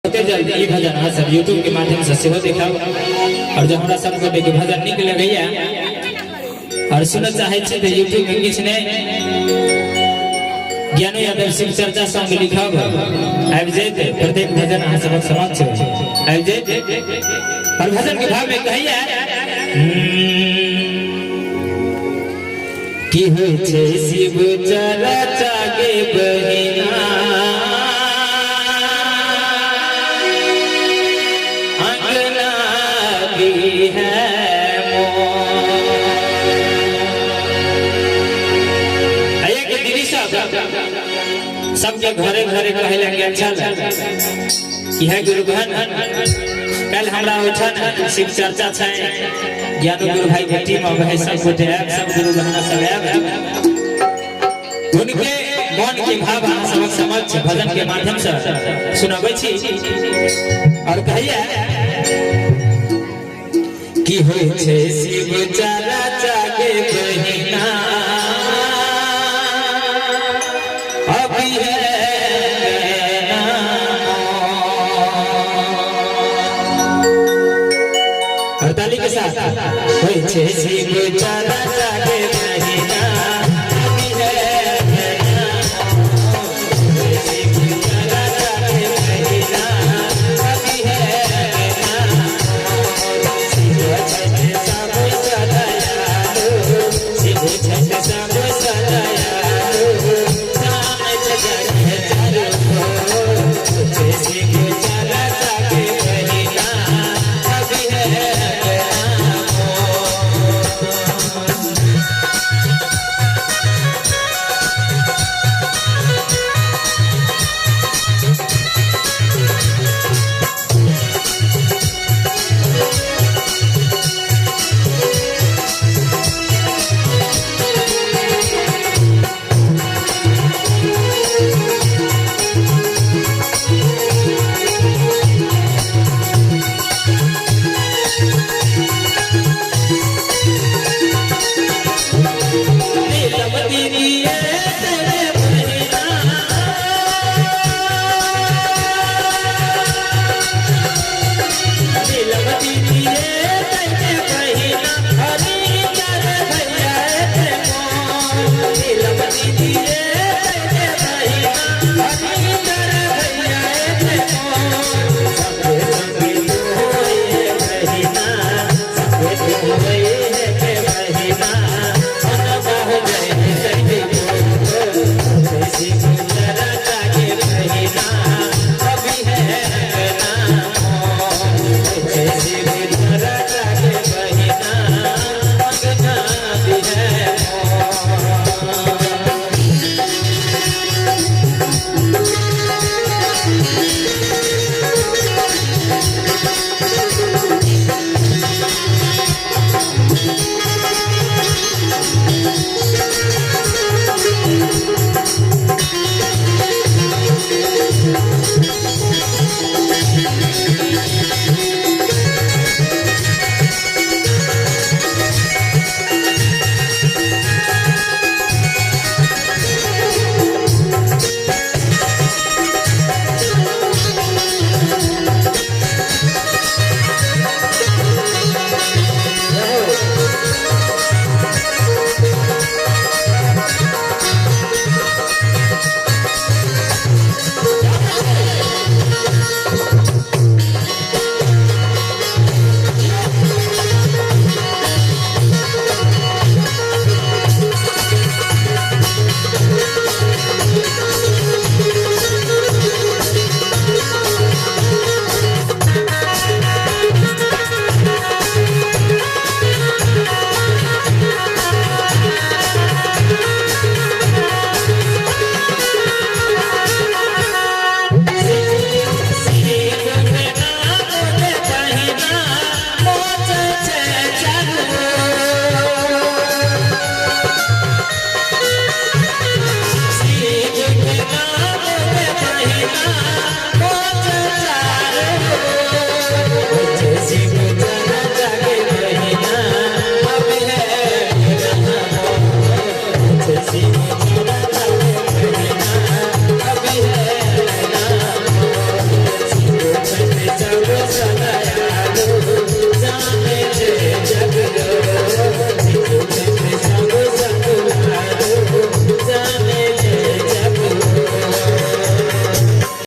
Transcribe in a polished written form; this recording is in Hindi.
जल्दी ये भजन है सब यूट्यूब के माध्यम से सेहो दिखाओ और जो हमरा सबको देखे भजन निक लगैया और सुनना चाहे छे तो यूट्यूब में किछ ने ज्ञान यादव शिव चर्चा सॉन्ग लिखाओ आब जेते प्रत्येक भजन आ सबक समक्ष आब जेते और भजन के भाव में कहिया की होय छे शिव चर्चा के बहिना सबके घरे घरे कहे लगे अच्छा यह गुरु बहन कल हमरा उठन शिव चर्चा छै ज्ञान गुरु भाई बेटी में वह सब कुछ है सब गुरु बहन सब है उनके मन के भाव सबक समक्ष भजन के माध्यम से सुनाबै छी और कहिया की होय छे शिव चर्चा के बहिना ताली के साथ होय छे शिव चर्चा